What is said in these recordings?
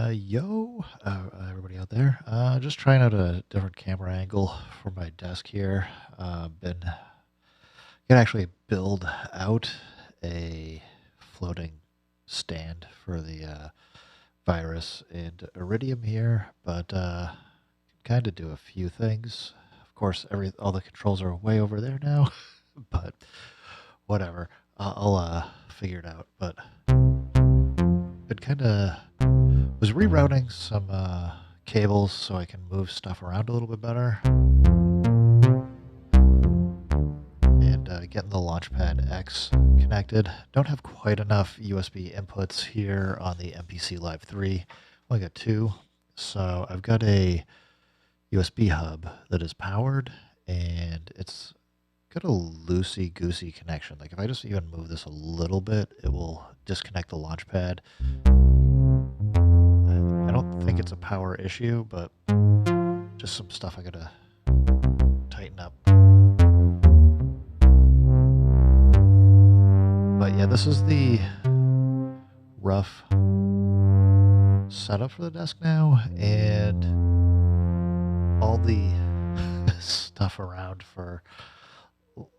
Everybody out there. Just trying out a different camera angle for my desk here. Been gonna actually build out a floating stand for the virus and iridium here, but kind of do a few things. Of course, all the controls are way over there now, but whatever. I'll figure it out. But it kind of was rerouting some cables so I can move stuff around a little bit better, and getting the Launchpad X connected. Don't have quite enough USB inputs here on the MPC Live 3. Only got two, so I've got a USB hub that is powered, and it's got a loosey-goosey connection. Like if I just even move this a little bit, it will disconnect the Launchpad. I don't think it's a power issue, but just some stuff I gotta tighten up. But yeah, this is the rough setup for the desk now, and all the stuff around for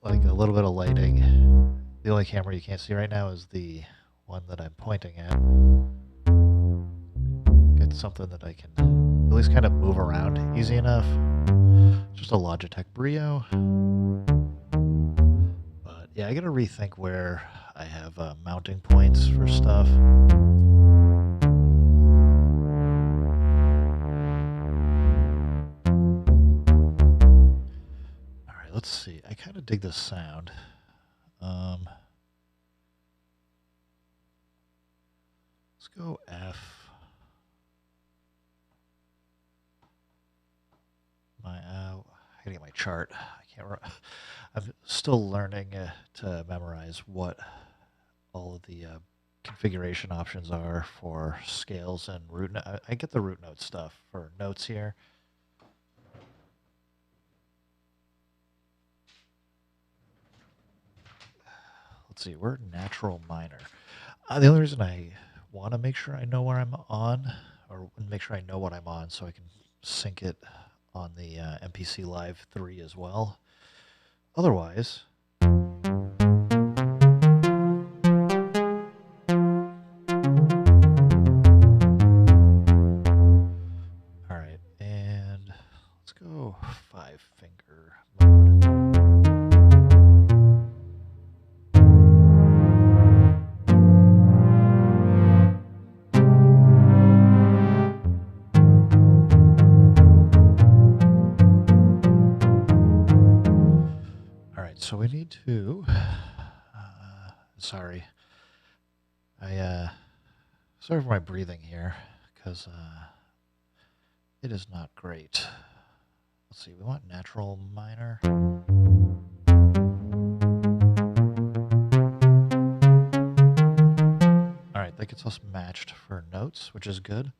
like a little bit of lighting. The only camera you can't see right now is the one that I'm pointing at. Get something that I can at least kind of move around easy enough. Just a Logitech Brio. But yeah, I gotta rethink where I have mounting points for stuff. Alright, let's see. I kind of dig this sound. Let's go F. I gotta get my chart. I'm still learning to memorize what all of the configuration options are for scales and root. I get the root note stuff for notes here. Let's see, we're natural minor. The only reason I want to make sure I know where I'm on, or make sure I know what I'm on, so I can sync it on the MPC Live 3 as well. Otherwise, alright, and let's go 5-finger mode. So we need to, sorry for my breathing here, because it is not great. Let's see, we want natural minor. Alright, that gets us matched for notes, which is good.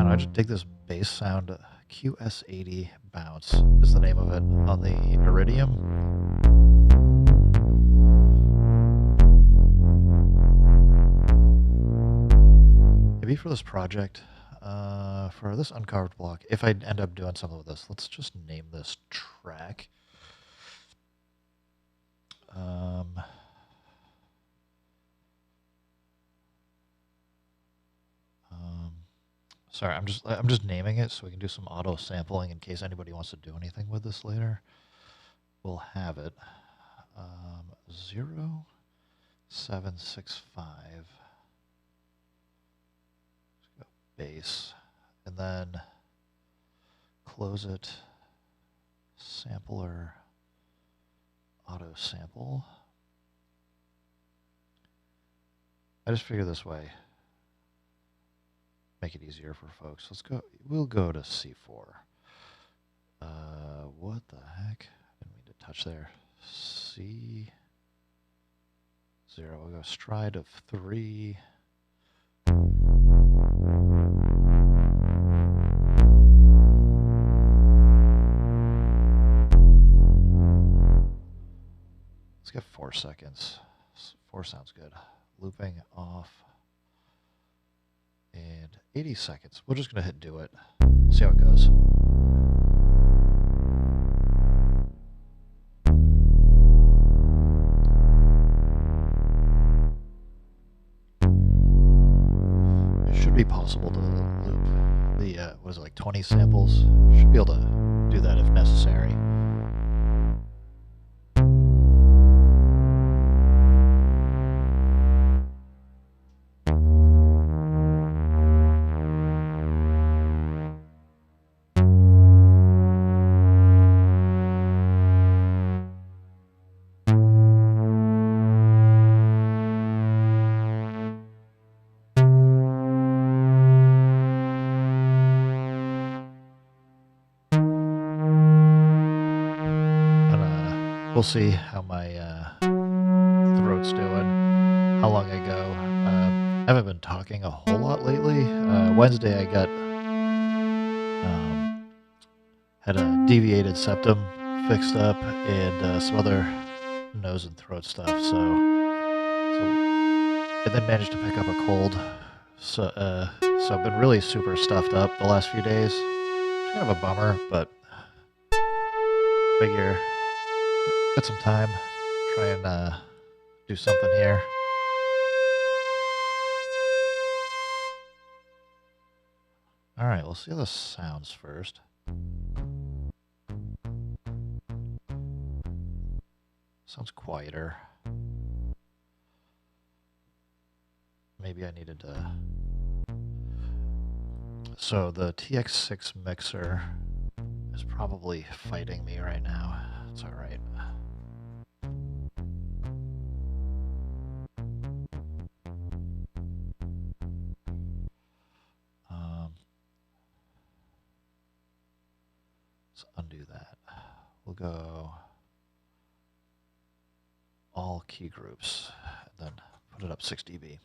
I just dig this bass sound. QS80 Bounce is the name of it on the Iridium. Maybe for this project, for this Uncarved Block, if I end up doing something with this, let's just name this track. Sorry, I'm just naming it so we can do some auto sampling in case anybody wants to do anything with this later. We'll have it 0765. Let's go bass, and then close it. Sampler auto sample. I just figure this way. Make it easier for folks. We'll go to C4. What the heck? Didn't mean to touch there. C0. We'll go stride of 3. 4 seconds. 4 sounds good. Looping off. And 80 seconds. We're just going to hit do it. We'll see how it goes. It should be possible to loop the, what is it, like 20 samples? Should be able to do that if necessary. We'll see how my throat's doing, how long I go. I haven't been talking a whole lot lately. Wednesday I got had a deviated septum fixed up and some other nose and throat stuff. So and then managed to pick up a cold. So I've been really super stuffed up the last few days. It's kind of a bummer, but figure got some time. Try and do something here. All right, we'll see how this sounds first. Sounds quieter. Maybe I needed to... So the TX6 mixer is probably fighting me right now. It's all right. Let's undo that. We'll go all key groups and then put it up 6 dB.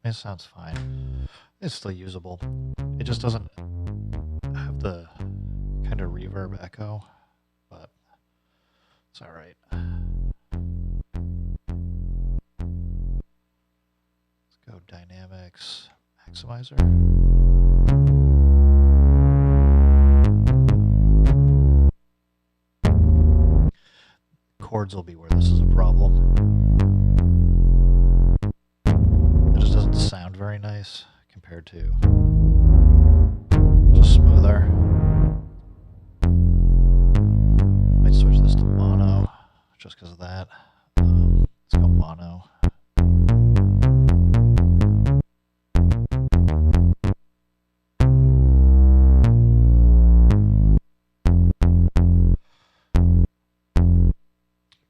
It sounds fine. It's still usable. It just doesn't have the kind of reverb echo, but it's all right. Let's go dynamics maximizer. Chords will be where this is a problem. It just doesn't sound very nice compared to just smoother. Might switch this to mono just because of that. Let's go mono.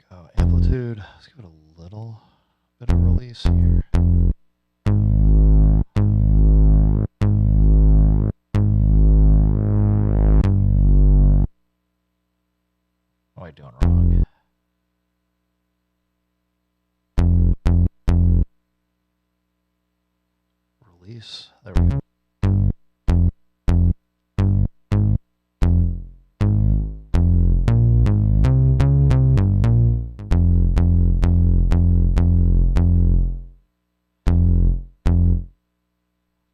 Go amplitude. Let's give it a little bit of release here. What am I doing wrong? Release. There we go.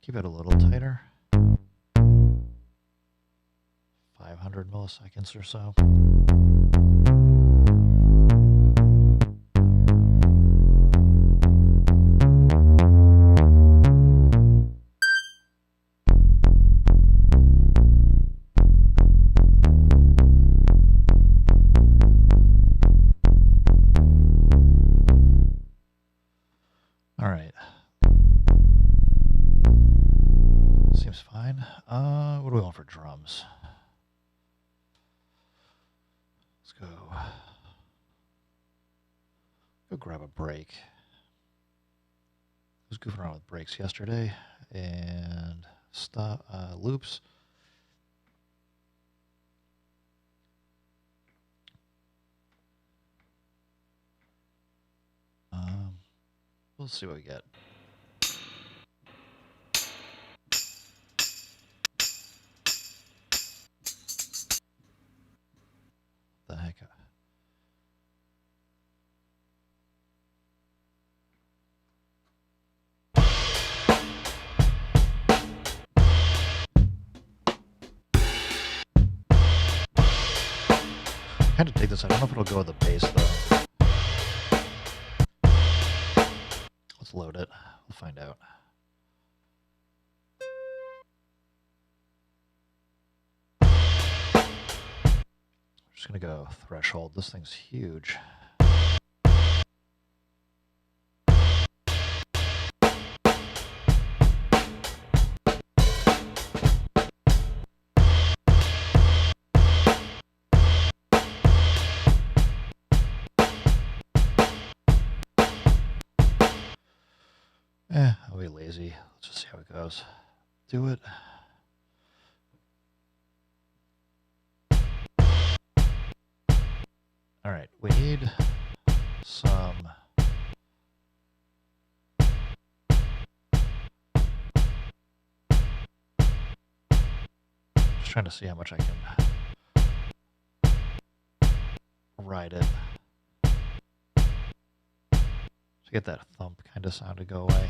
Keep it a little tighter. 500 milliseconds or so. All right. Seems fine. What do we want for drums? Let's go grab a break. I was goofing around with breaks yesterday and stop loops. We'll see what we get. to dig this. I don't know if it'll go with the base though. Let's load it. We'll find out. I'm just gonna go threshold. This thing's huge. I'll be lazy. Let's just see how it goes. Do it. All right, we need some just trying to see how much I can ride it to get that thump kind of sound to go away.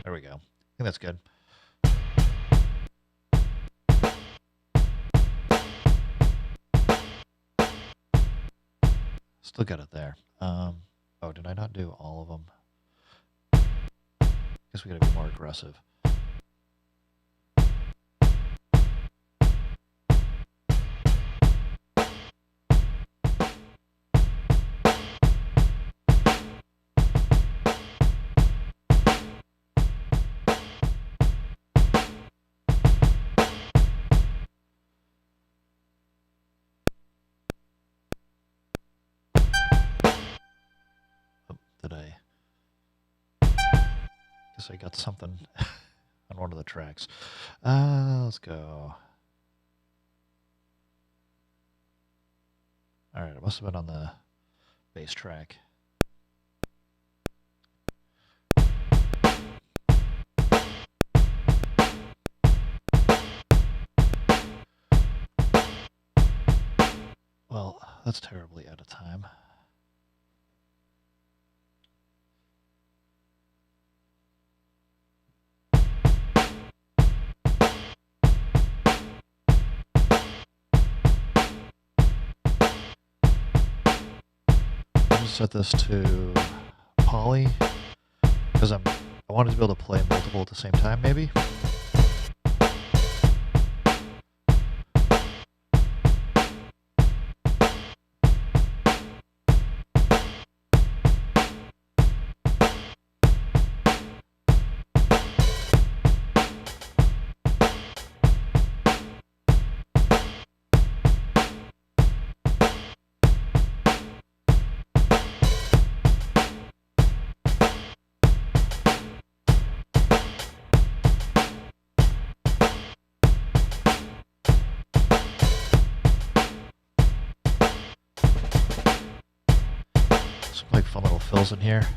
There we go. I think that's good. Still got it there. Oh, did I not do all of them? Guess we gotta be more aggressive. I got something on one of the tracks. Let's go. All right, it must have been on the bass track. Well, that's terribly out of time. Set this to poly because I wanted to be able to play multiple at the same time, maybe. Fun little fills in here.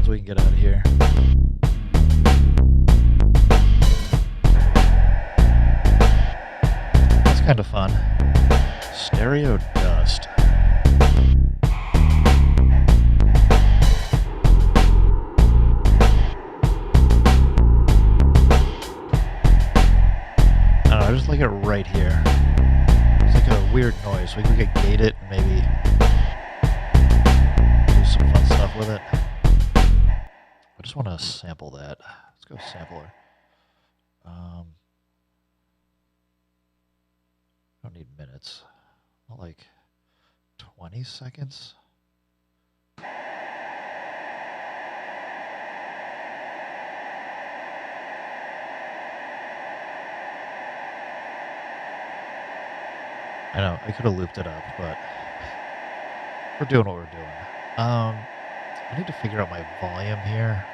We can get out of here. That's kind of fun. Stereo dust. I don't know, I just like it right here. It's like a weird noise. We could gate it and maybe do some fun stuff with it. I just want to sample that. Let's go sampler. I don't need minutes. Not like 20 seconds. I know, I could have looped it up, but we're doing what we're doing. I need to figure out my volume here.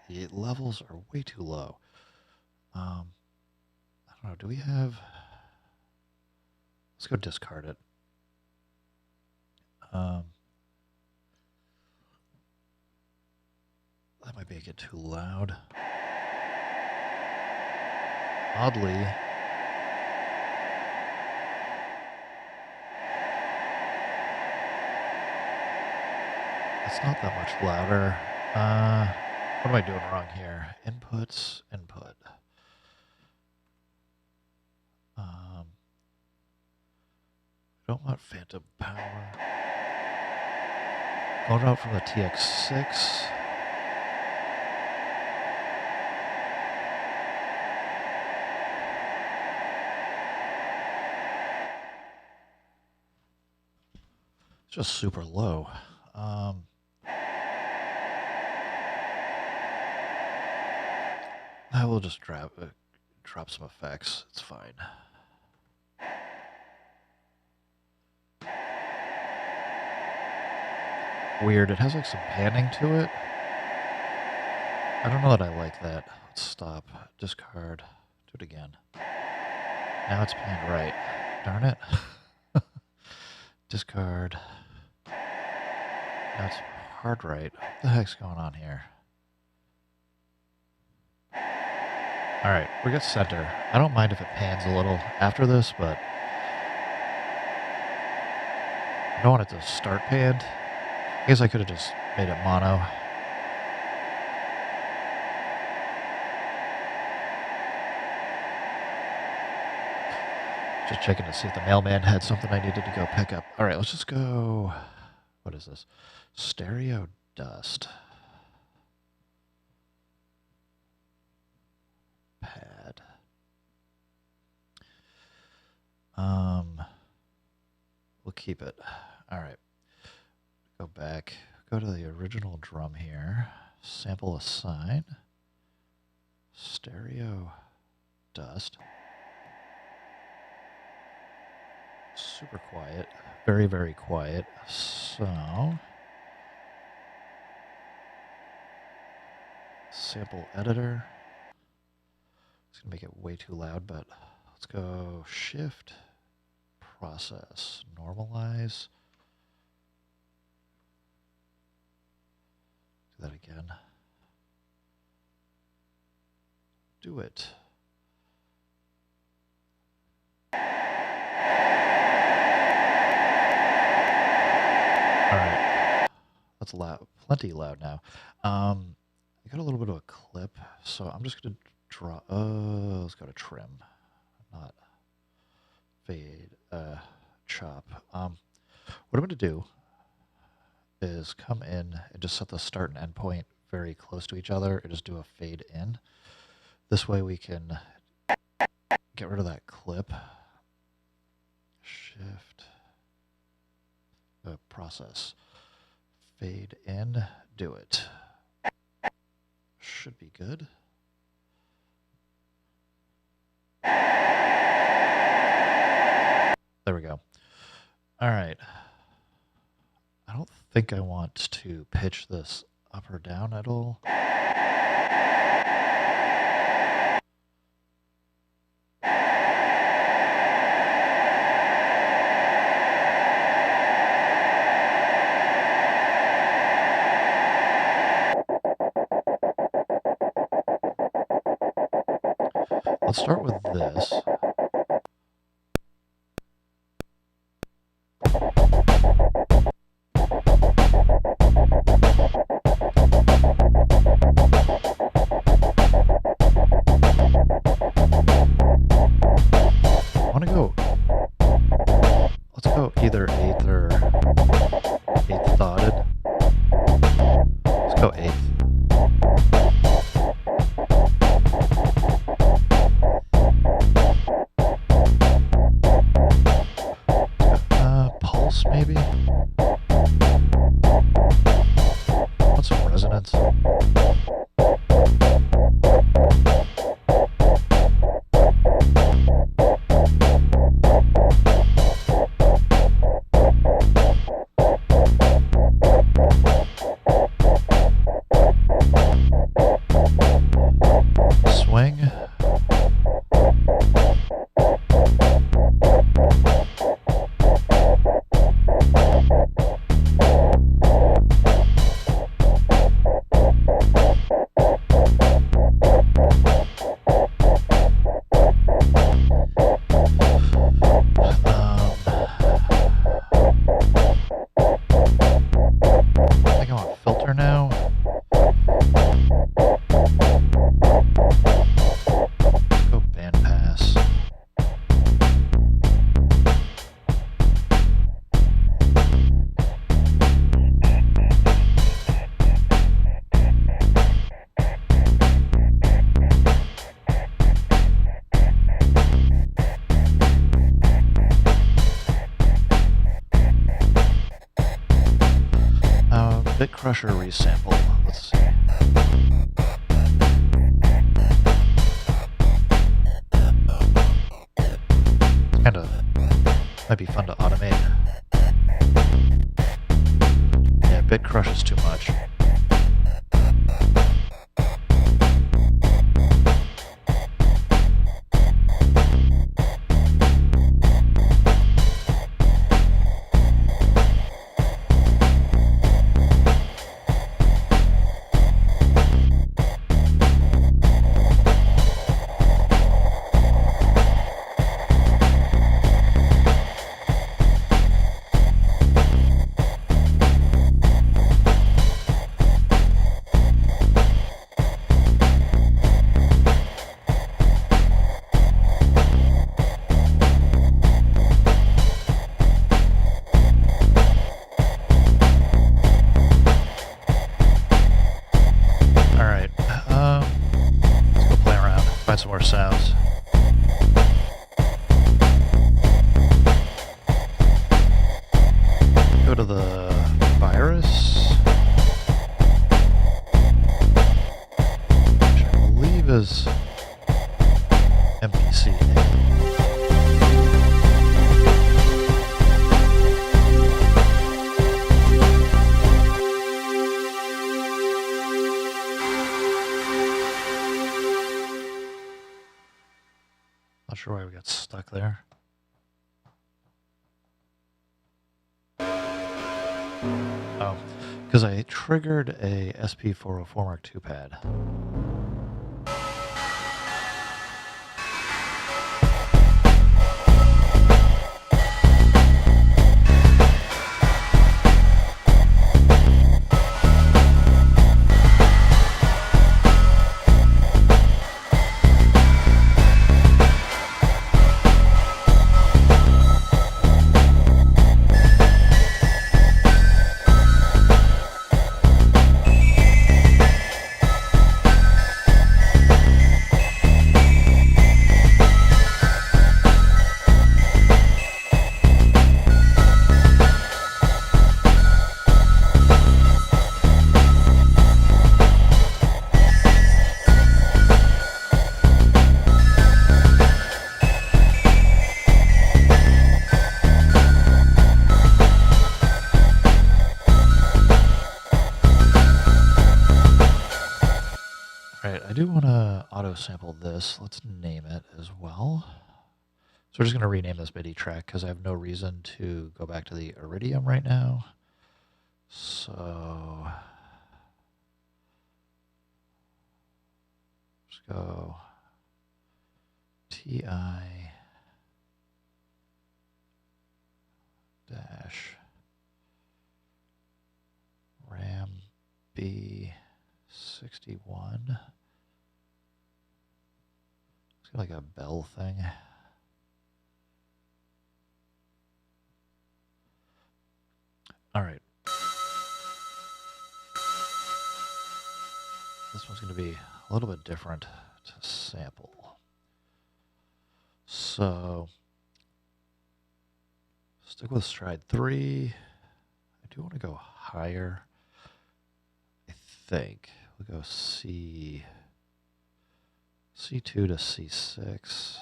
The levels are way too low. I don't know, do we have... Let's go discard it. That might make it too loud. Oddly, it's not that much louder. What am I doing wrong here? Inputs, input. I don't want phantom power. Going out from the TX6. It's just super low. I will just drop some effects. It's fine. Weird. It has like some panning to it. I don't know that I like that. Let's stop. Discard. Do it again. Now it's panned right. Darn it. Discard. Now it's hard right. What the heck's going on here? Alright, we got center. I don't mind if it pans a little after this, but I don't want it to start panned. I guess I could have just made it mono. Just checking to see if the mailman had something I needed to go pick up. All right, let's just go... What is this? Stereo dust. Pad. We'll keep it. All right. Go back. Go to the original drum here. Sample assign. Stereo dust. Super quiet. Very, very quiet. So... Sample editor. It's going to make it way too loud, but let's go shift, process, normalize. Do that again. Do it. All right. That's loud. Plenty loud now. I got a little bit of a clip, so I'm just going to draw. Let's go to trim, not fade, chop. What I'm going to do is come in and just set the start and end point very close to each other and just do a fade in. This way we can get rid of that clip. Shift, process, fade in, do it. Should be good. There we go. All right. I don't think I want to pitch this up or down at all. Let's start with this. I want to go, let's go either 8th or 8th dotted. Let's go 8th. crusher resample. Let's see. Kind of might be fun to automate. Yeah, bit crush is too much. Some more sounds. Go to the virus, which I believe is MPCA. Not sure why we got stuck there. Oh, because I triggered a SP404 Mark II pad. I do want to auto-sample this. Let's name it as well. So we're just going to rename this MIDI track because I have no reason to go back to the Iridium right now. So let's go TI dash RAM B61. It's got like a bell thing. All right. This one's going to be a little bit different to sample. So stick with stride 3. I do want to go higher. I think we'll go C2 to C6.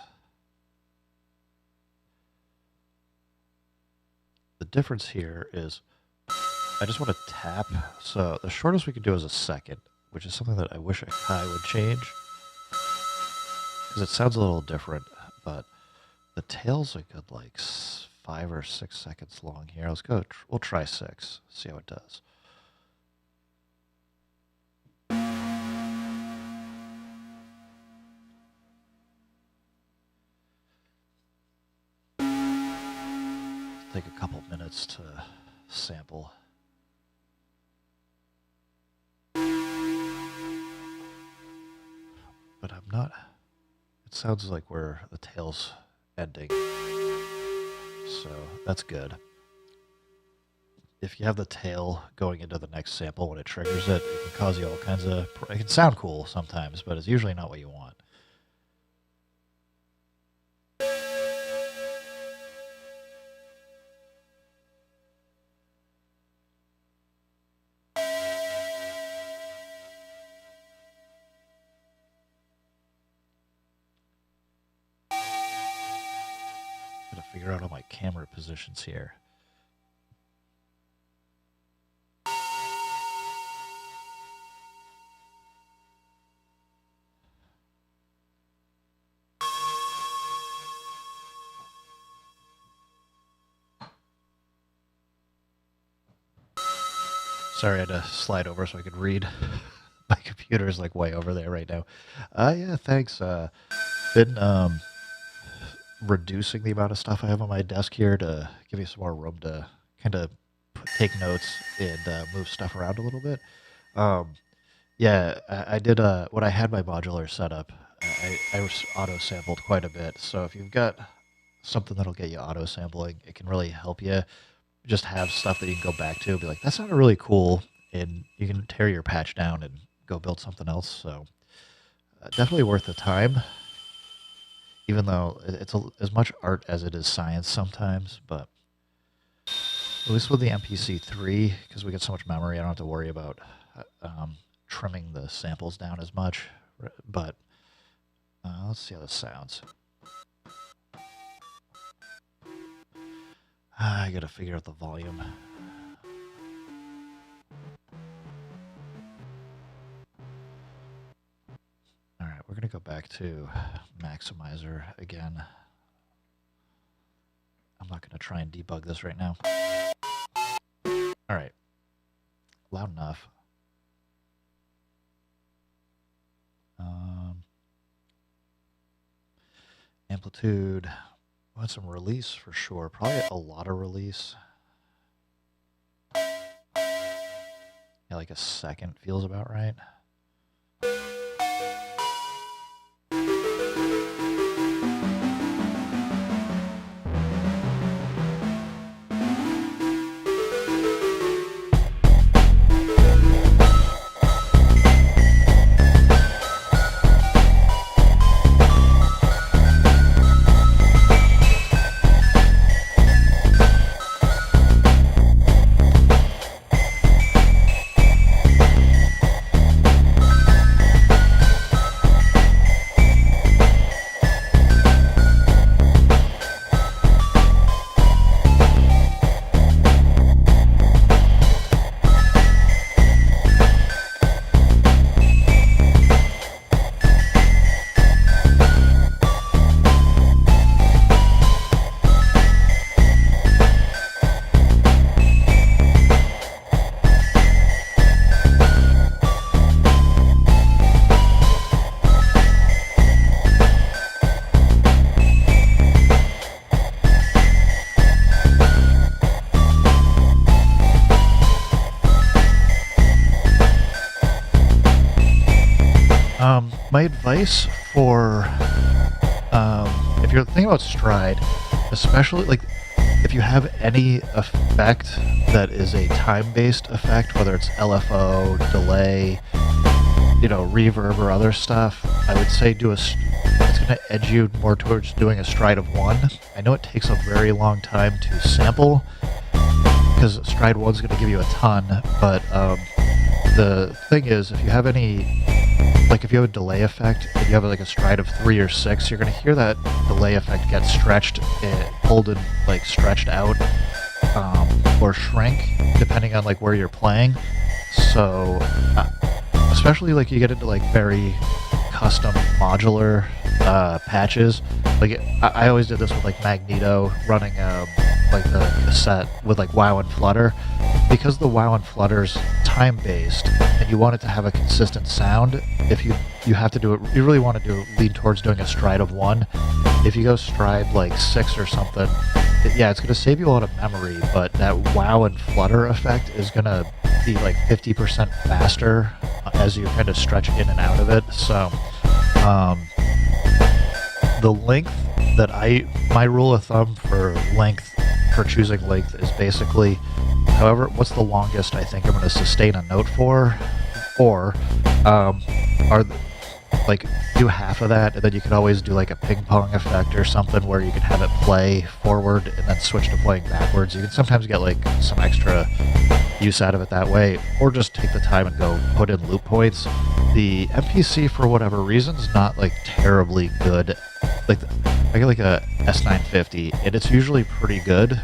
The difference here is I just want to tap. So the shortest we can do is a second, which is something that I wish I would change because it sounds a little different, but the tail's a good like 5 or 6 seconds long here. Let's go. We'll try 6. See how it does. Take a couple minutes to sample. But I'm not. It sounds like where the tail's ending. So that's good. If you have the tail going into the next sample when it triggers it, it can cause you all kinds of. It can sound cool sometimes, but it's usually not what you want. Gotta figure out all my camera positions here. Sorry, I had to slide over so I could read. My computer's like way over there right now. Yeah, thanks. Been reducing the amount of stuff I have on my desk here to give me some more room to kind of take notes and move stuff around a little bit. Um, yeah, I did when I had my modular setup, I was auto sampled quite a bit. So if you've got something that'll get you auto sampling, it can really help you just have stuff that you can go back to and be like, that sounded really cool. And you can tear your patch down and go build something else. So definitely worth the time, even though it's as much art as it is science sometimes. But at least with the MPC3, because we get so much memory, I don't have to worry about trimming the samples down as much. But let's see how this sounds. I gotta figure out the volume. Alright, we're gonna go back to Maximizer again. I'm not gonna try and debug this right now. Alright. Loud enough. Amplitude. Want some release for sure. Probably a lot of release. Yeah, like a second feels about right. My advice for if you're thinking about stride, especially like if you have any effect that is a time-based effect, whether it's LFO, delay, reverb or other stuff, I would say it's going to edge you more towards doing a stride of 1. I know it takes a very long time to sample because stride 1 is going to give you a ton, but the thing is, if you have any, like if you have a delay effect and you have like a stride of 3 or 6, you're going to hear that delay effect get stretched and pulled and like stretched out or shrink depending on like where you're playing. So especially like you get into like very custom modular patches. Like I always did this with like Magneto running like the cassette with like WoW and Flutter, because the WoW and Flutter's time based and you want it to have a consistent sound. If you have to do it, you really want to lean towards doing a stride of 1. If you go stride like 6 or something, it's going to save you a lot of memory, but that WoW and Flutter effect is going to be like 50% faster as you kind of stretch in and out of it. So the length that my rule of thumb for choosing length is basically what's the longest I think I'm going to sustain a note for, or do half of that, and then you can always do like a ping pong effect or something where you can have it play forward and then switch to playing backwards. You can sometimes get like some extra use out of it that way, or just take the time and go put in loop points. The MPC, for whatever reason, is not like terribly good. Like I get like a S950, and it's usually pretty good,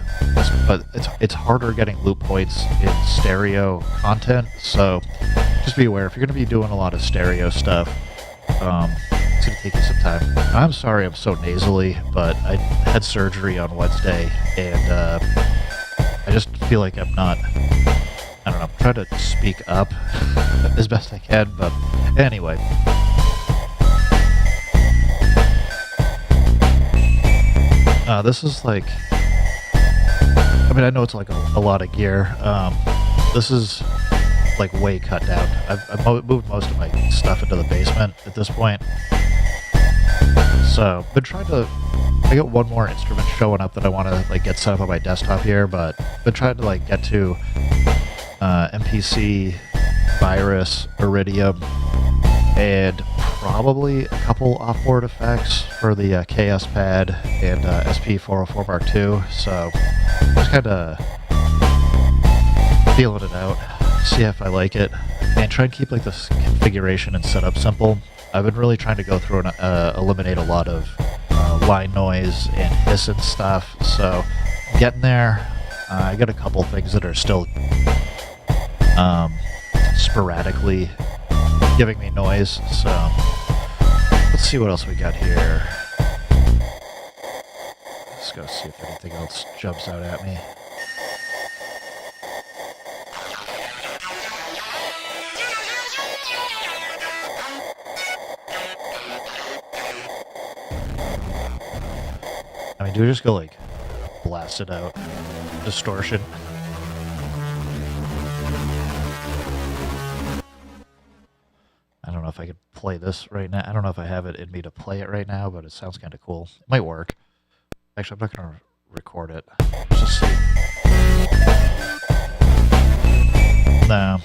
but it's harder getting loop points in stereo content, so just be aware if you're going to be doing a lot of stereo stuff. It's going to take you some time. I'm sorry I'm so nasally, but I had surgery on Wednesday, and I just feel like I'm not, I don't know, I'm trying to speak up as best I can, but anyway. This is like, I mean, I know it's like a lot of gear. This is like way cut down. I've moved most of my stuff into the basement at this point. So, been trying to, I got one more instrument showing up that I want to like get set up on my desktop here, but been trying to like get to MPC, Virus, Iridium, and probably a couple offboard effects for the KS pad and SP404 Mark II. So just kind of feeling it out, see if I like it, and try and keep like this configuration and setup simple. I've been really trying to go through and eliminate a lot of line noise and hiss and stuff. So getting there. I got a couple things that are still sporadically giving me noise, so let's see what else we got here. Let's go see if anything else jumps out at me. I mean, do we just go like blast it out? Distortion. I don't know if I could play this right now. I don't know if I have it in me to play it right now, but it sounds kind of cool. It might work. Actually, I'm not going to record it. Let's just see. No.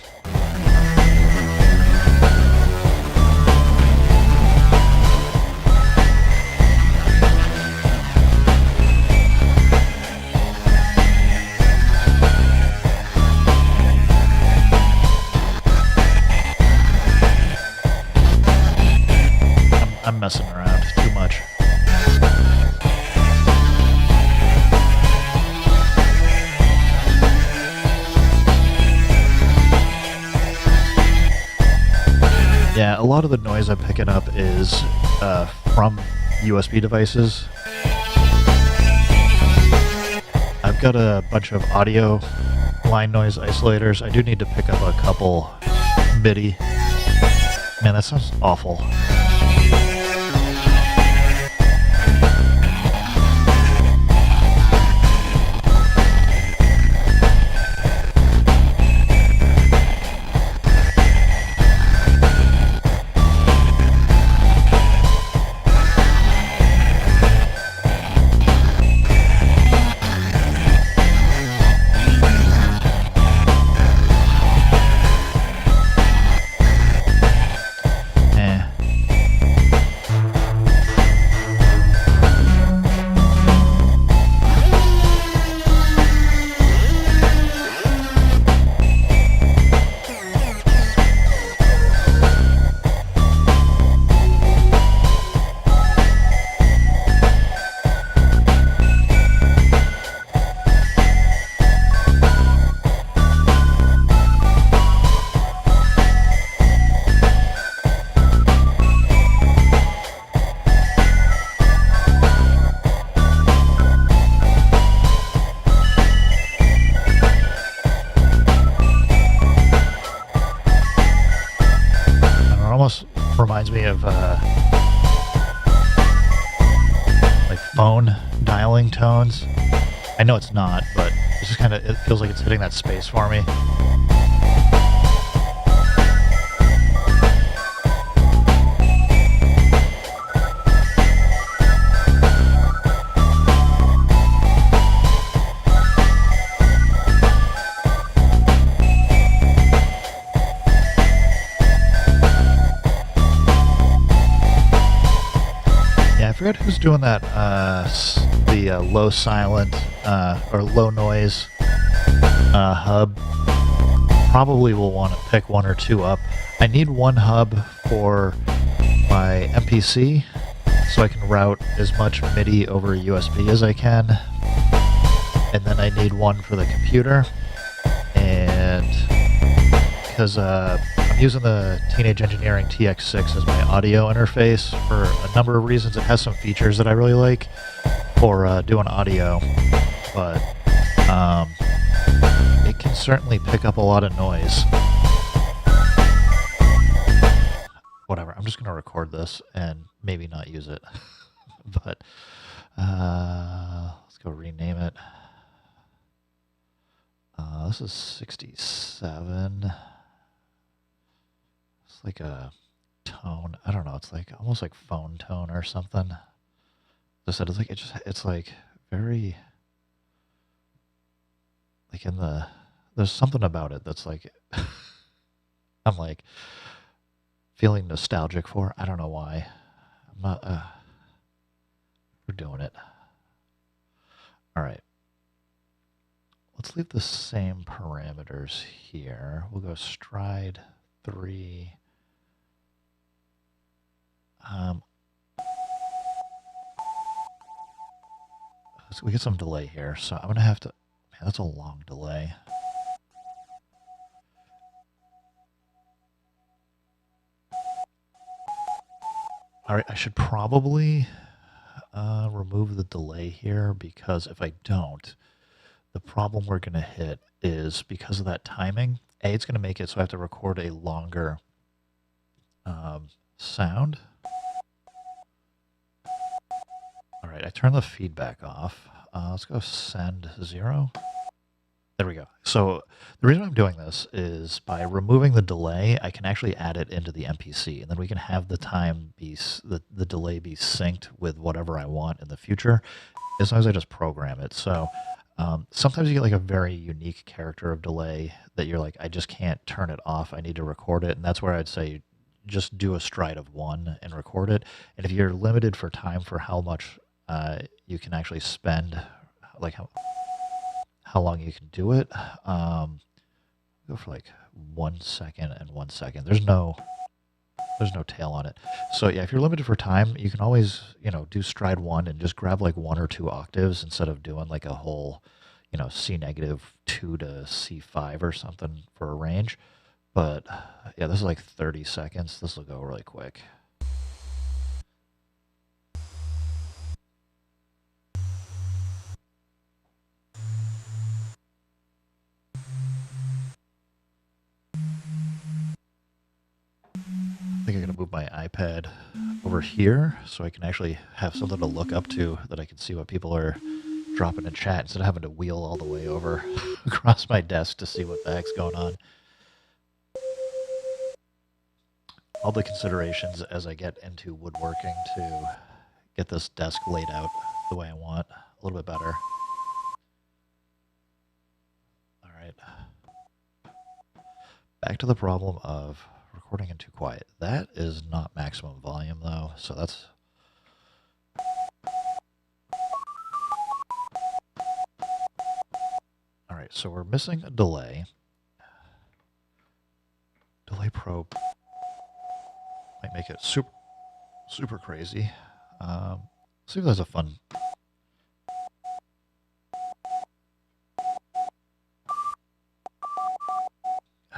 I'm messing around too much. Yeah, a lot of the noise I'm picking up is from USB devices. I've got a bunch of audio line noise isolators. I do need to pick up a couple MIDI. Man, that sounds awful. Reminds me of like phone dialing tones. I know it's not, but it's just kind of, it feels like it's hitting that space for me. I forget who's doing that, the low silent or low noise hub. Probably will want to pick one or two up. I need one hub for my MPC so I can route as much MIDI over USB as I can. And then I need one for the computer. And because I'm using the Teenage Engineering TX6 as my audio interface for a number of reasons. It has some features that I really like for doing audio, but it can certainly pick up a lot of noise. Whatever, I'm just going to record this and maybe not use it. But let's go rename it. This is 67. It's like a tone. I don't know. It's like almost like phone tone or something. As I said, it's like it's like very like in the. There's something about it that's like I'm like feeling nostalgic for. I don't know why. I'm not. We're doing it. All right. Let's leave the same parameters here. We'll go stride 3. So we get some delay here, so I'm going to have to... Man, that's a long delay. All right, I should probably remove the delay here, because if I don't, the problem we're going to hit is because of that timing. A, it's going to make it so I have to record a longer sound. All right, I turn the feedback off. Let's go send 0. There we go. So the reason I'm doing this is by removing the delay, I can actually add it into the MPC, and then we can have the time be the delay be synced with whatever I want in the future, as long as I just program it. So sometimes you get like a very unique character of delay that you're like, I just can't turn it off. I need to record it, and that's where I'd say just do a stride of 1 and record it. And if you're limited for time for how much you can actually spend, like how long you can do it, go for like 1 second and 1 second. There's no tail on it. So yeah, if you're limited for time, you can always, do stride 1 and just grab like 1 or 2 octaves instead of doing like a whole, C-2 to C5 or something for a range. But yeah, this is like 30 seconds. This will go really quick. I think I'm going to move my iPad over here so I can actually have something to look up to, that I can see what people are dropping in chat instead of having to wheel all the way over across my desk to see what the heck's going on. All the considerations as I get into woodworking to get this desk laid out the way I want, a little bit better. All right. Back to the problem of recording in too quiet. That is not maximum volume though, so that's... All right, so we're missing a delay. Delay probe might make it super crazy. See if there's a fun...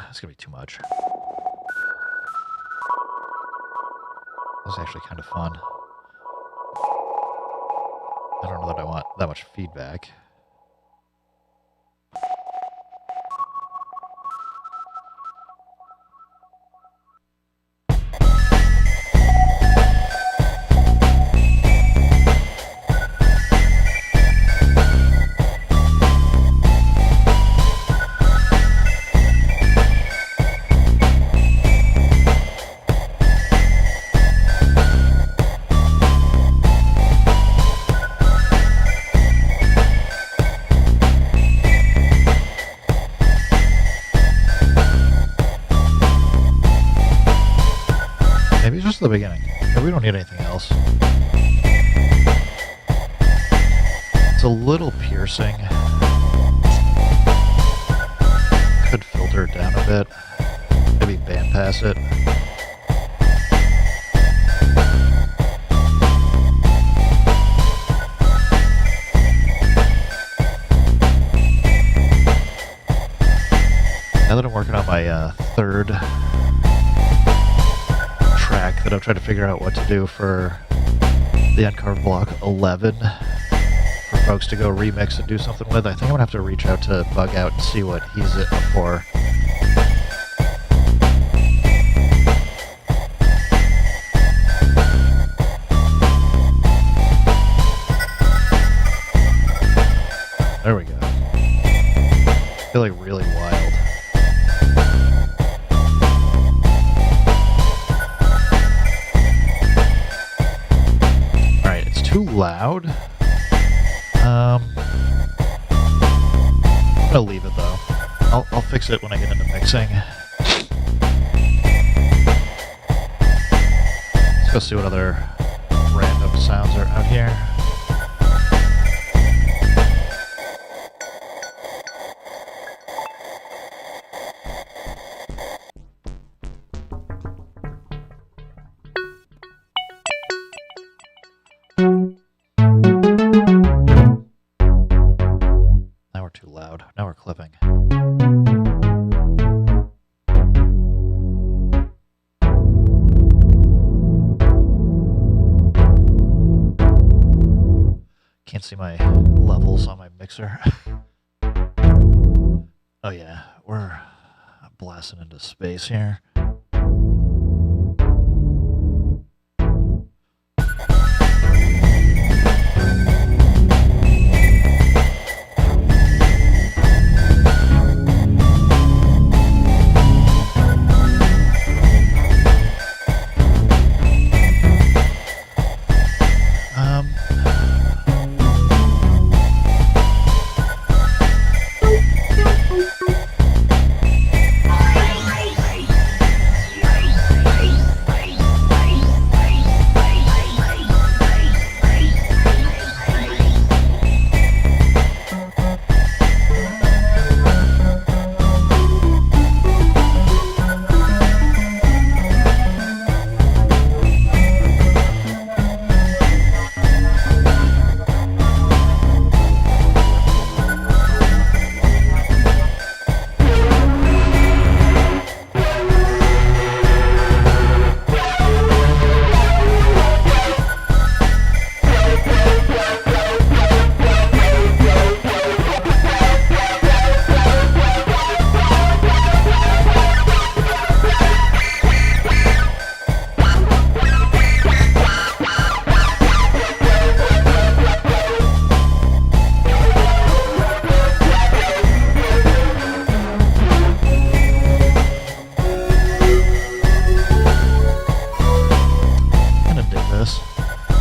It's gonna be too much. This is actually kind of fun. I don't know that I want that much feedback. Maybe it's just the beginning. Maybe we don't need anything else. It's a little piercing. Could filter it down a bit. Maybe bandpass it. my third track that I'm trying to figure out what to do for the Uncarved Block 11 for folks to go remix and do something with. I think I'm going to have to reach out to Bug Out and see what he's up for. There we go. I feel like really wild. Alright, it's too loud. I'm gonna leave it though. I'll fix it when I get into mixing. Let's go see what other random sounds are out here. Now we're too loud. Now we're clipping. Can't see my levels on my mixer. Oh yeah, we're blasting into space here.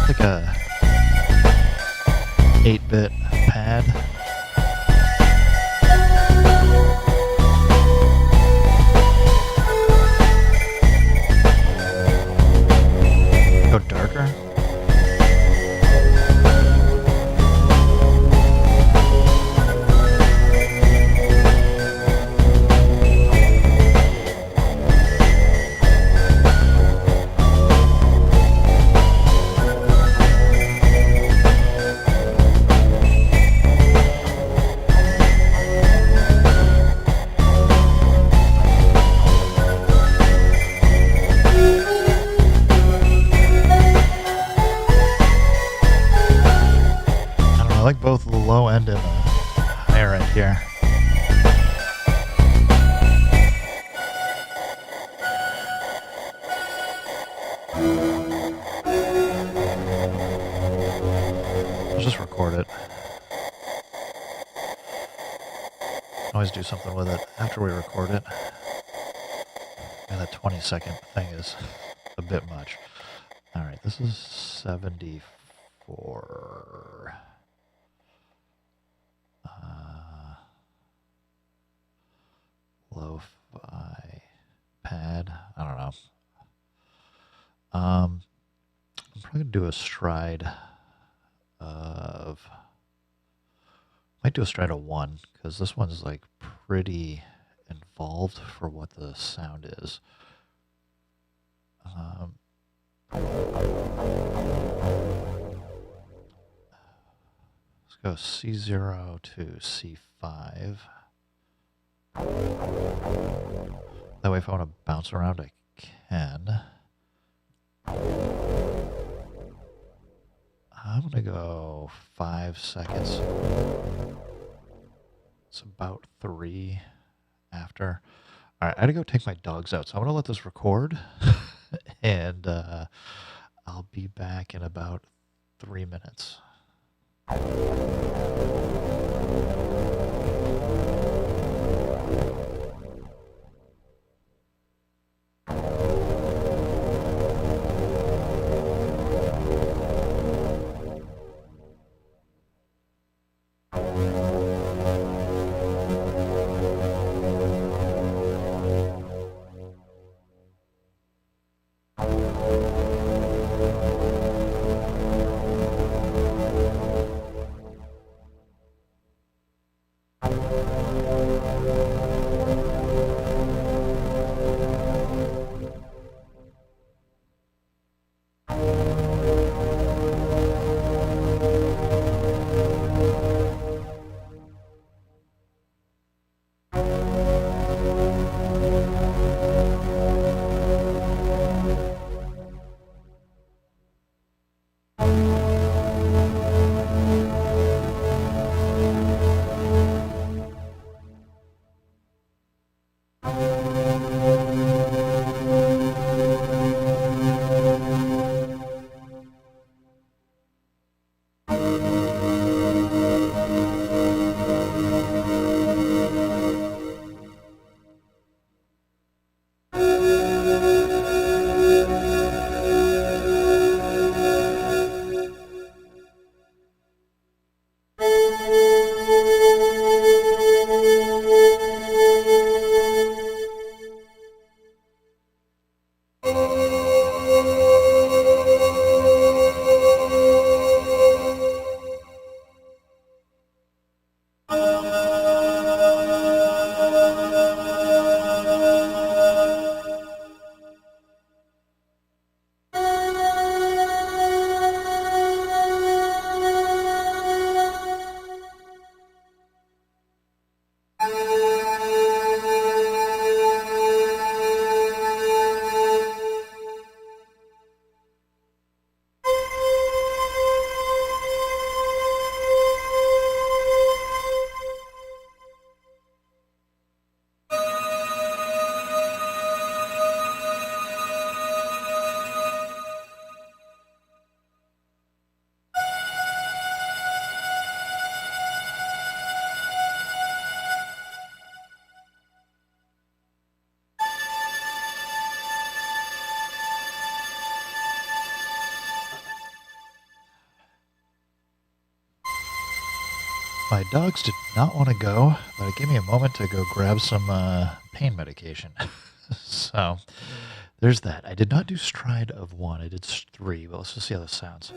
Like a 8-bit pad. Go darker. I like both the low end and the higher end here. I'll just record it. Always do something with it after we record it. And that 20-second thing is a bit much. Alright, this is 74. Lo-fi pad. I don't know. I'm probably gonna do a stride of. Might do a stride of 1 because this one's like pretty involved for what the sound is. Let's go C0 to C5. That way if I want to bounce around, I can. I'm going to go 5 seconds. It's about 3 after. All right, I got to go take my dogs out, so I'm going to let this record, and I'll be back in about 3 minutes. My dogs did not want to go, but it gave me a moment to go grab some pain medication. So there's that. I did not do stride of 1. I did 3, but let's just see how this sounds.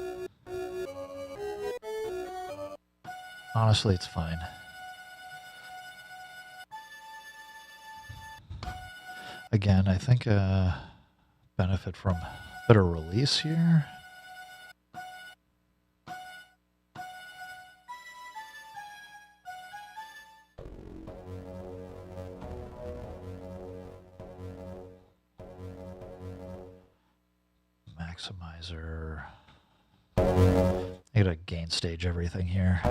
Honestly, it's fine. Again, I think benefit from a bit of release here. Maximizer. I gotta gain stage everything here.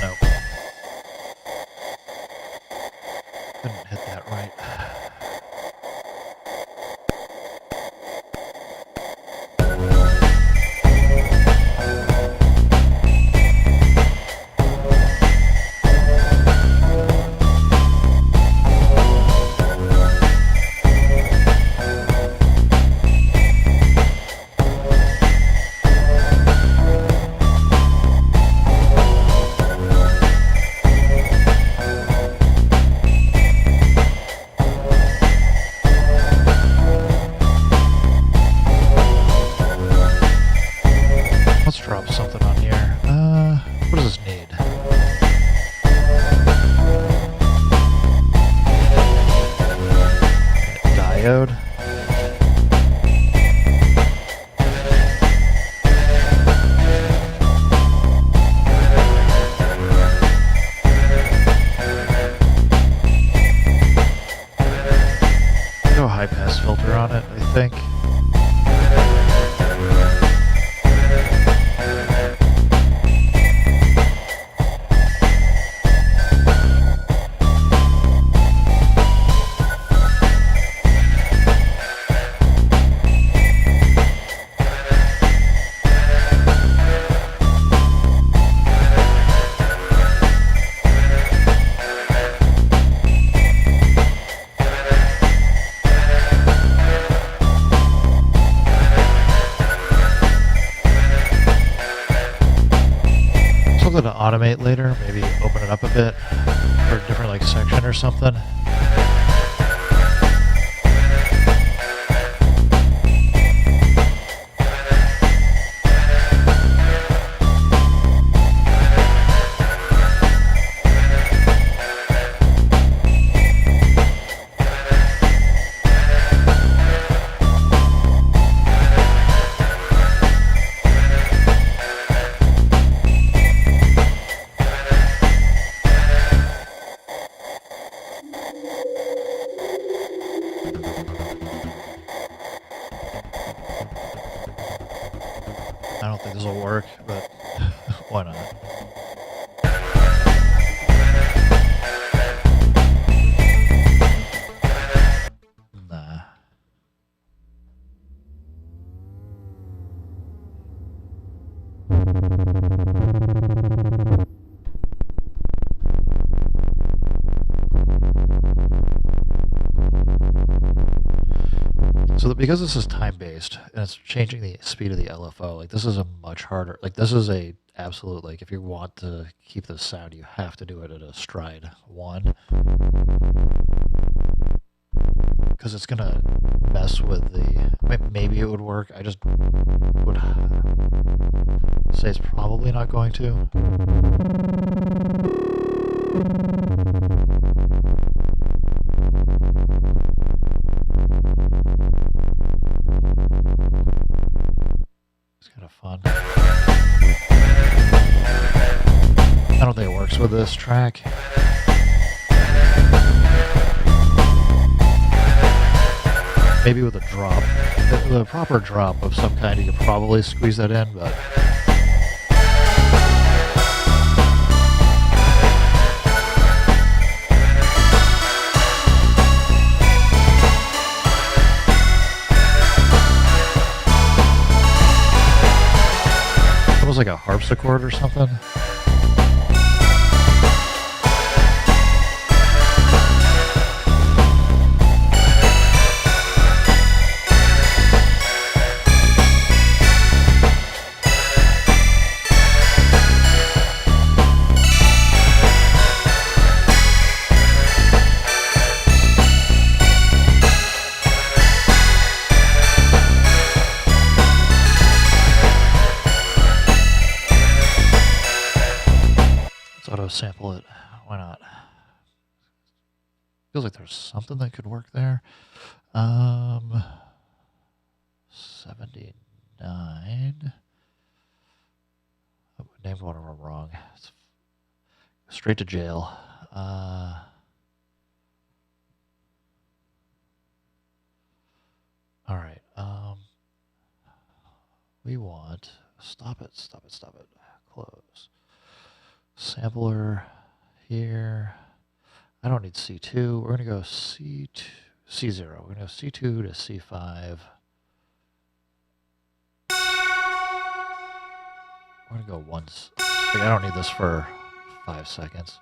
Nope. something to automate later. Maybe open it up a bit for a different like section or something. I don't think this will work, but why not? Nah. So because this is time-based and it's changing the speed of the LFO, like this is a much harder, like this is a absolute, like if you want to keep the sound, you have to do it at a stride 1. Because it's going to mess with the, maybe it would work. I just would say it's probably not going to. It's kind of fun. I don't think it works with this track. Maybe with a drop. With a proper drop of some kind, you could probably squeeze that in, but... Almost like a harpsichord or something. Sample it. Why not? Feels like there's something that could work there. 79. Oh, named one of them wrong. It's straight to jail. All right. We want stop it. Close. Sampler here. I don't need C2. We're going to go C2, C0. We're going to go C2 to C5. We're going to go once. Like, I don't need this for 5 seconds.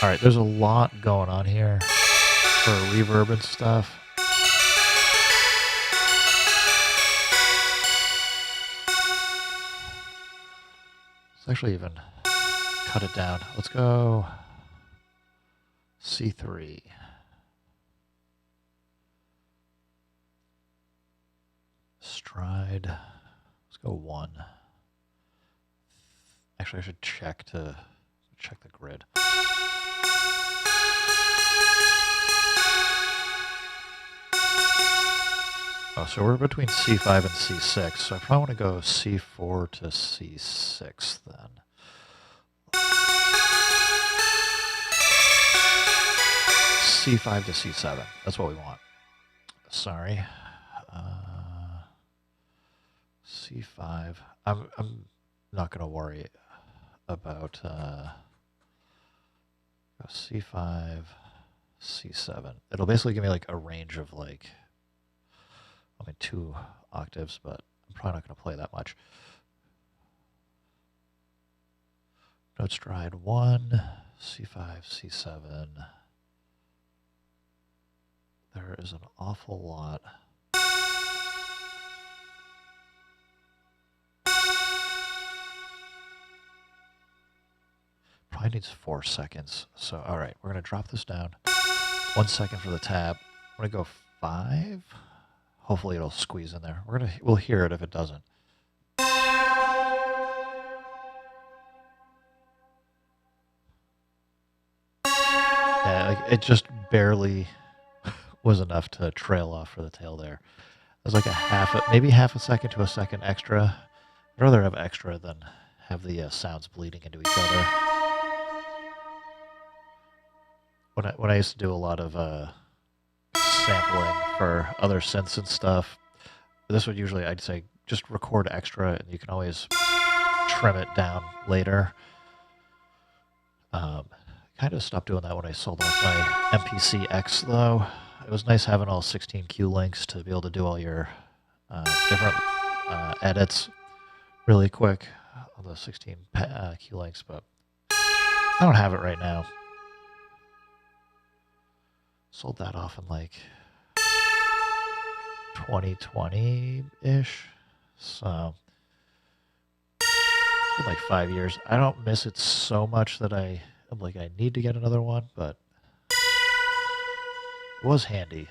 All right, there's a lot going on here for reverb and stuff. Let's actually even cut it down. Let's go C3. Stride. Let's go 1. Actually, I should check the grid. Oh, so we're between C5 and C6, so I probably want to go C4 to C6 then. C5 to C7, that's what we want. Sorry. C5, I'm not going to worry about C5, C7. It'll basically give me like a range of like, 2 octaves, but I'm probably not going to play that much. Note stride 1, C5, C7. There is an awful lot probably needs 4 seconds. So, all right, we're going to drop this down. 1 second for the tab. I'm going to go 5. Hopefully it'll squeeze in there. We'll hear it if it doesn't. Yeah, like it just barely was enough to trail off for the tail there. There's like maybe half a second to a second extra. I'd rather have extra than have the sounds bleeding into each other. When I used to do a lot of sampling for other synths and stuff, this would usually, I'd say, just record extra, and you can always trim it down later. Kind of stopped doing that when I sold off my MPC-X, though. It was nice having all 16 Q links to be able to do all your different edits really quick on those 16 Q links, but I don't have it right now. Sold that off in like 2020-ish, so it's been like 5 years. I don't miss it so much that I'm like, I need to get another one, but it was handy.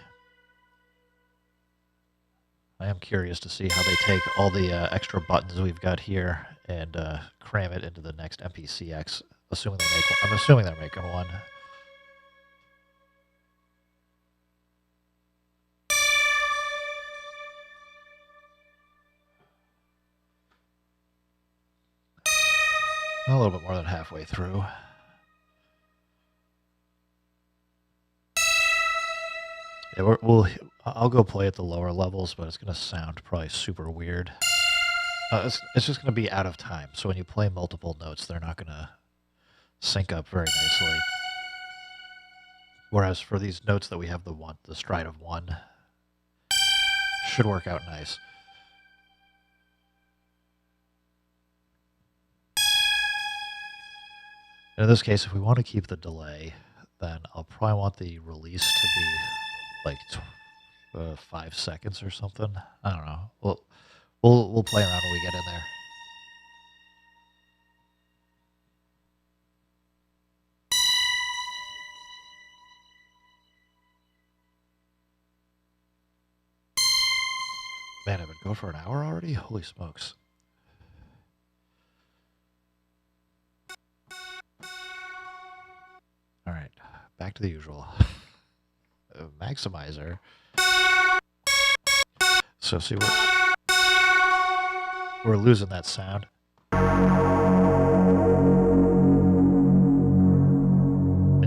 I am curious to see how they take all the extra buttons we've got here and cram it into the next MPC-X, assuming they make one. I'm assuming they're making one. A little bit more than halfway through. Yeah, I'll go play at the lower levels, but it's going to sound probably super weird. It's just going to be out of time, so when you play multiple notes, they're not going to sync up very nicely. Whereas for these notes that we have the stride of 1, should work out nice. In this case, if we want to keep the delay, then I'll probably want the release to be like 5 seconds or something. I don't know. We'll play around when we get in there. Man, I've been going for an hour already? Holy smokes. All right, back to the usual. Maximizer. So see, we're losing that sound. And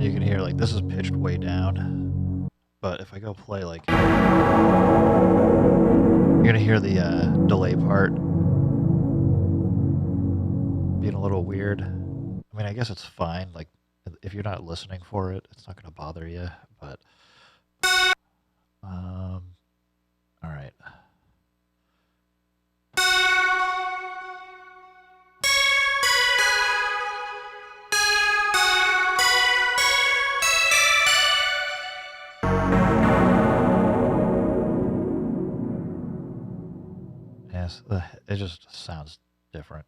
you can hear, like, this is pitched way down. But if I go play, like, you're gonna hear the delay part being a little weird. I mean, I guess it's fine. Like, if you're not listening for it, it's not gonna bother you. But all right. Yes, it just sounds different.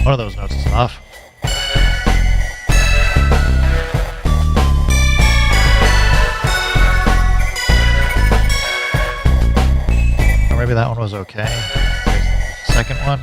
One of those notes is enough. Or maybe that one was okay. Second one.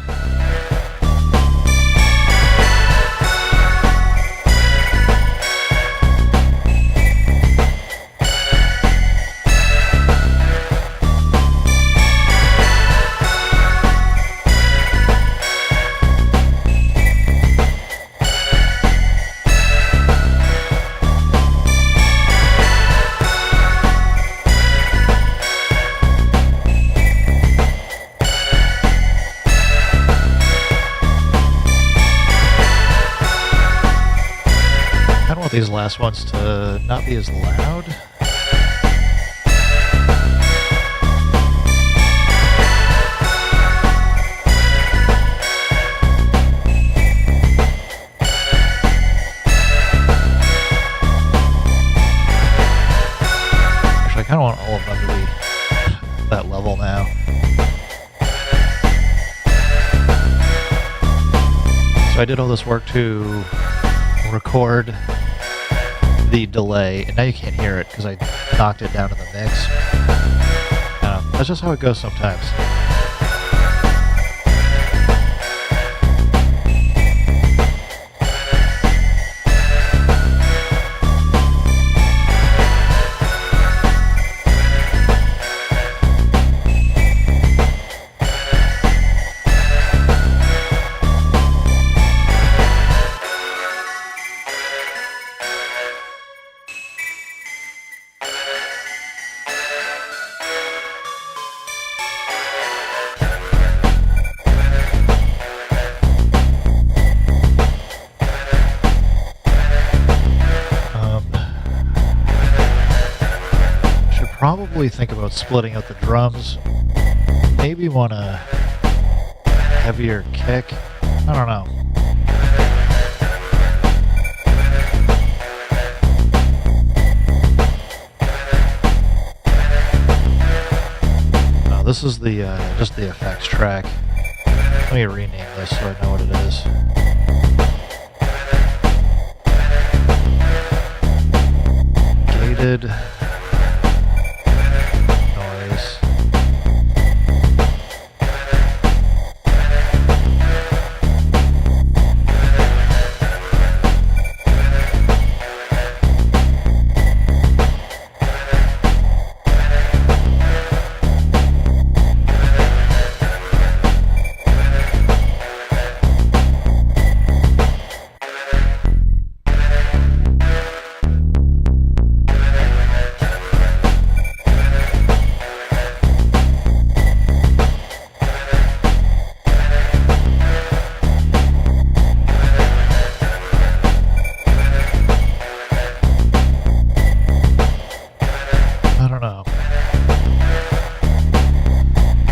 want these last ones to not be as loud. Actually, I kind of want all of them to be that level now. So I did all this work to record the delay, and now you can't hear it because I knocked it down in the mix. That's just how it goes sometimes. Probably think about splitting out the drums. Maybe want a heavier kick. I don't know. No, this is the just the effects track. Let me rename this so I know what it is. Gated.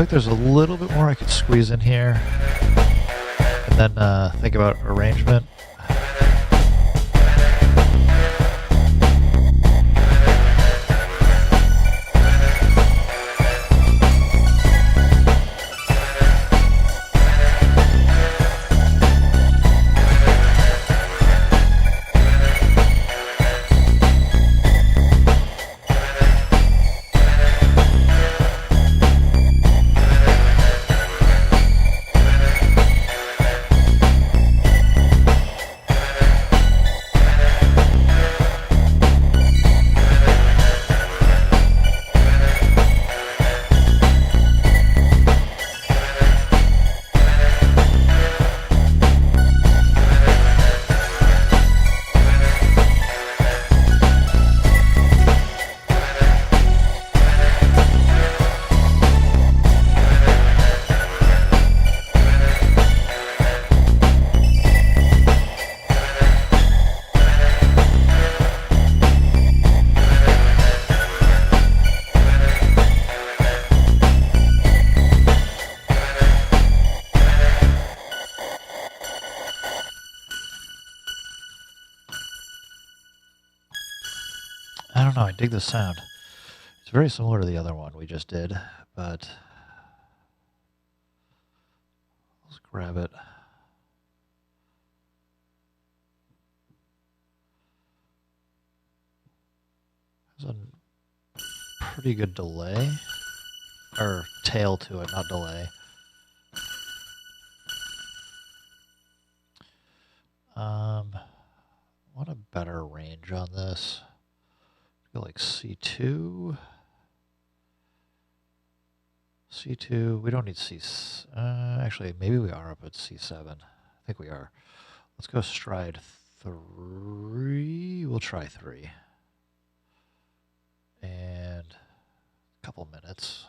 There's a little bit more I could squeeze in here, and then think about arrangement. I don't know, I dig the sound. It's very similar to the other one we just did, but let's grab it. There's a pretty good delay, or tail to it, not delay. Want a better range on this. Go like C2. C2, we don't need C, actually maybe we are up at C7. I think we are. Let's go stride 3, we'll try 3. And a couple minutes.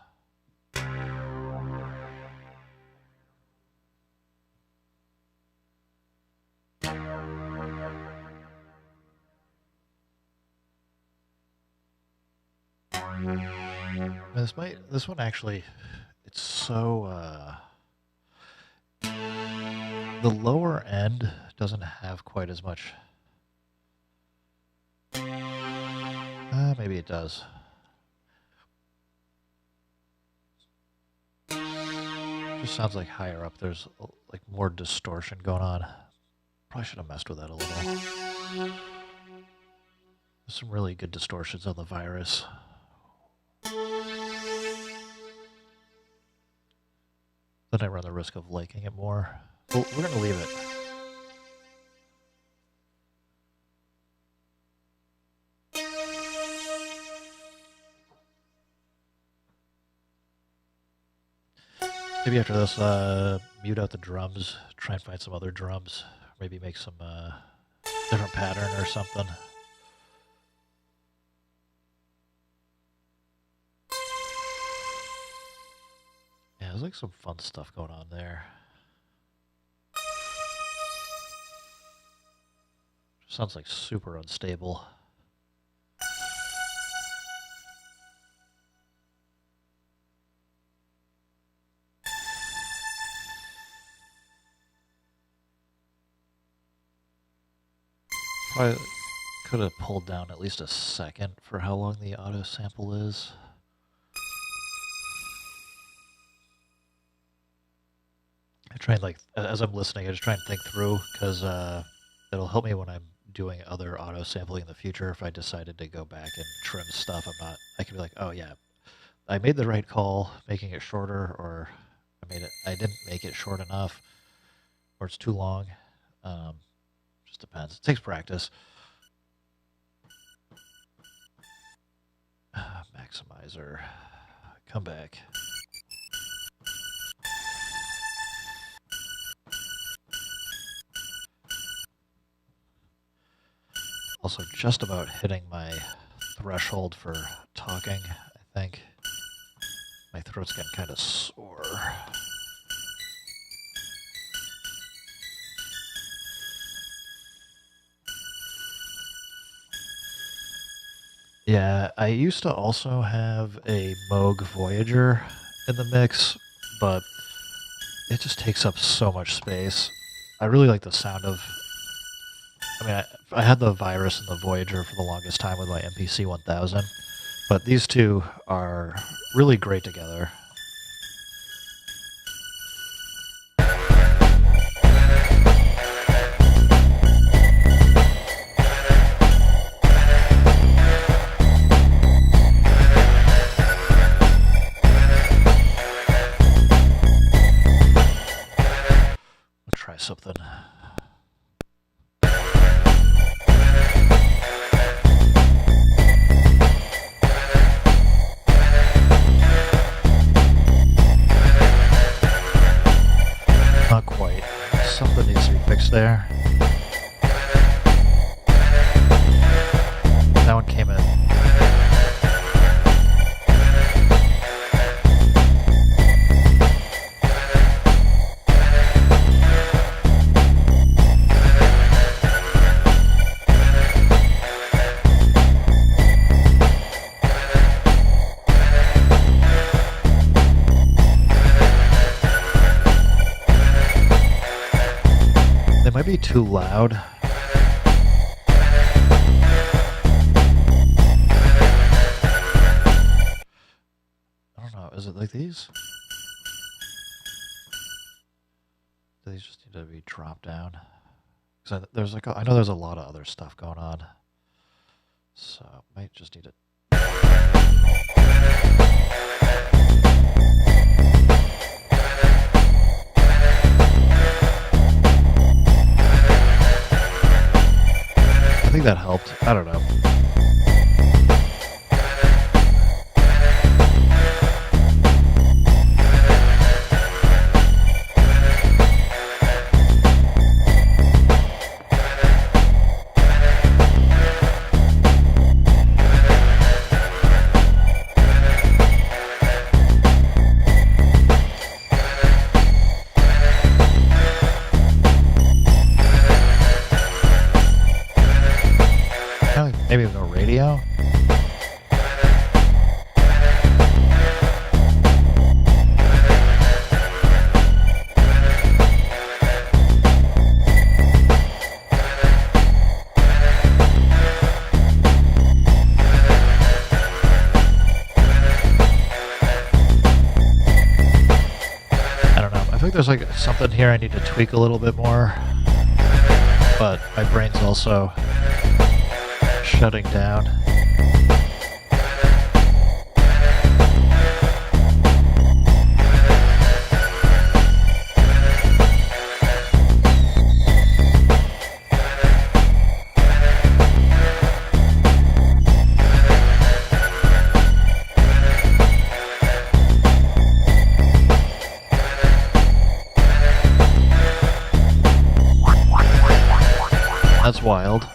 This one actually, it's so, the lower end doesn't have quite as much. Maybe it does. Just sounds like higher up there's like more distortion going on. Probably should have messed with that a little. There's some really good distortions on the virus. Then I run the risk of liking it more. Well, we're going to leave it. Maybe after this, mute out the drums, try and find some other drums, maybe make some different pattern or something. Yeah, there's like some fun stuff going on there. Sounds like super unstable. Probably could have pulled down at least a second for how long the auto sample is. I try and, like, as I'm listening, I just try and think through, because it'll help me when I'm doing other auto sampling in the future. If I decided to go back and trim stuff, I can be like, oh yeah, I made the right call making it shorter, or I didn't make it short enough, or it's too long. Just depends. It takes practice. Maximizer. Come back. Also just about hitting my threshold for talking, I think. My throat's getting kind of sore. Yeah, I used to also have a Moog Voyager in the mix, but it just takes up so much space. I really like the sound of... I mean, I had the Virus and the Voyager for the longest time with my MPC 1000, but these two are really great together. Something. Not quite. Something needs to be fixed there. That one came in. Might be too loud. I don't know. Is it like these? Do these just need to be dropped down? Because there's like I know there's a lot of other stuff going on, so might just need to. I think that helped. I don't know. Maybe think there's like something here I need to tweak a little bit more, but my brain's also shutting down. That's wild.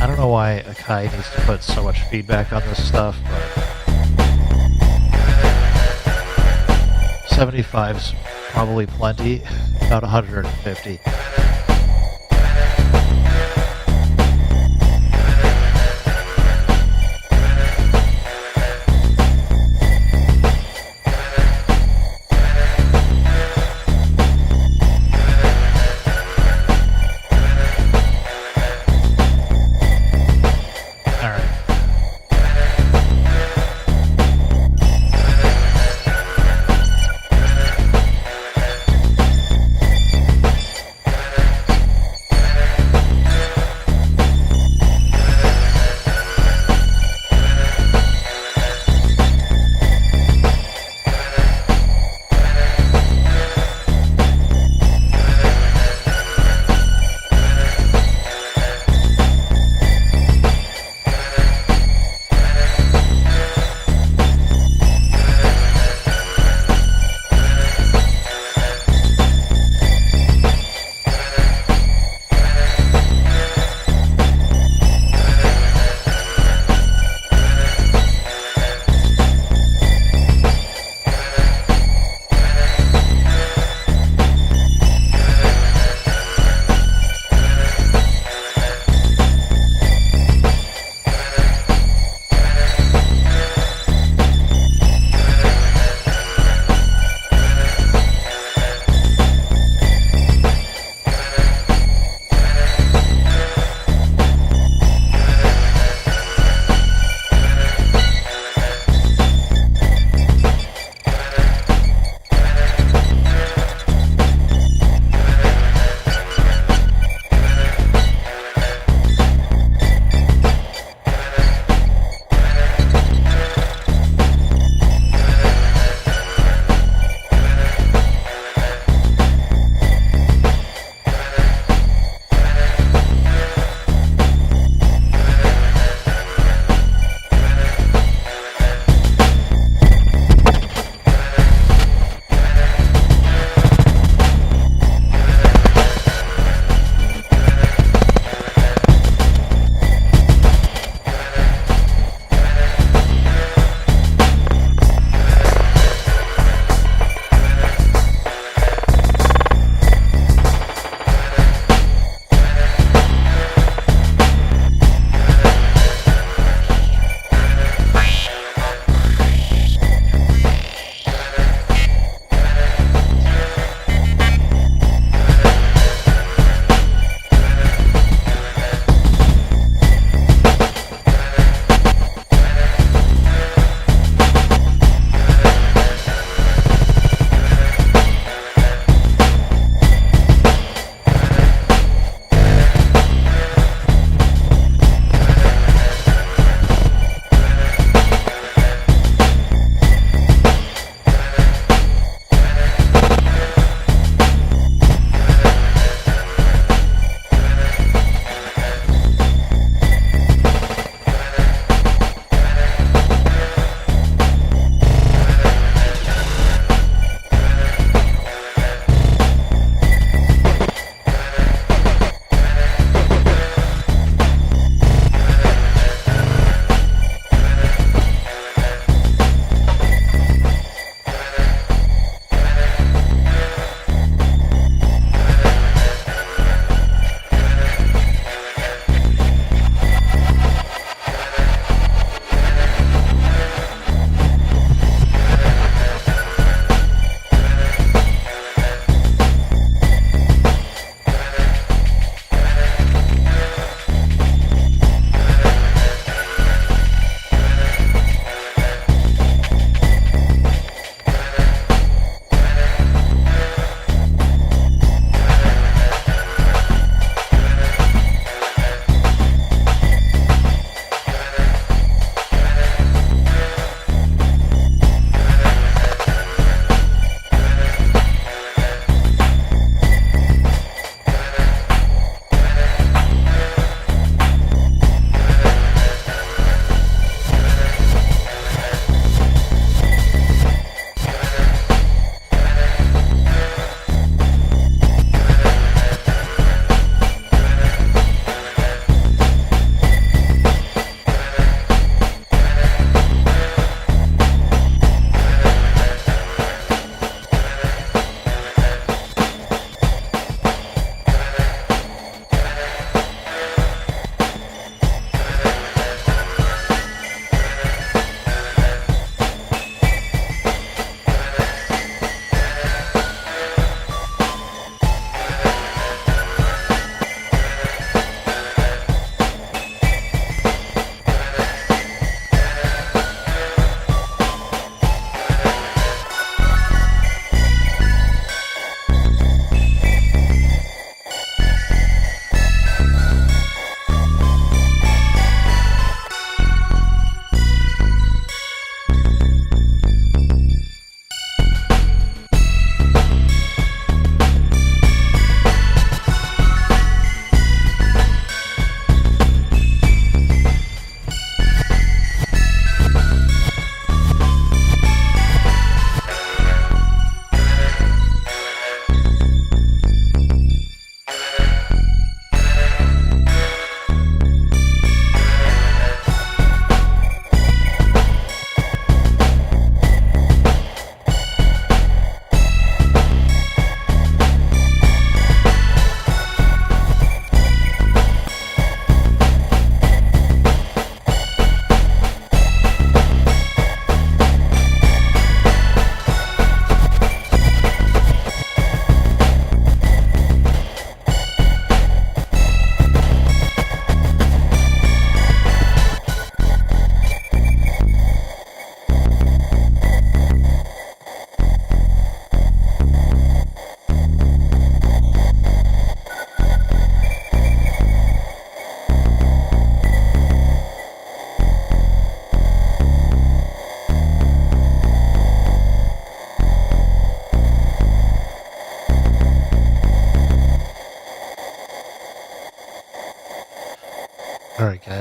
I don't know why Akai needs to put so much feedback on this stuff, but 75's probably plenty, about 150.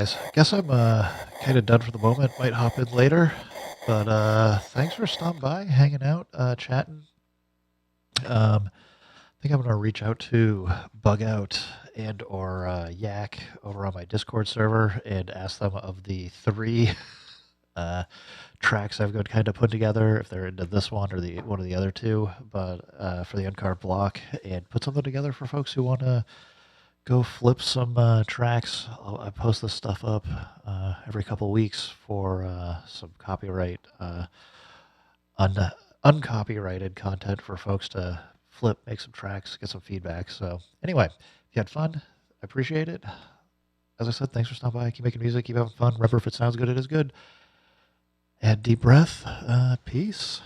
guys. Guess I'm kind of done for the moment. Might hop in later, but thanks for stopping by, hanging out, chatting. I think I'm gonna reach out to Bug Out and or Yak over on my Discord server and ask them of the three uh, tracks I've got kind of put together if they're into this one or the one of the other two, but for the Uncarved Block and put something together for folks who want to go flip some tracks. I post this stuff up every couple of weeks for some copyright, un- uncopyrighted content for folks to flip, make some tracks, get some feedback. So anyway, if you had fun, I appreciate it. As I said, thanks for stopping by. Keep making music, keep having fun. Remember, if it sounds good, it is good. And deep breath. Peace.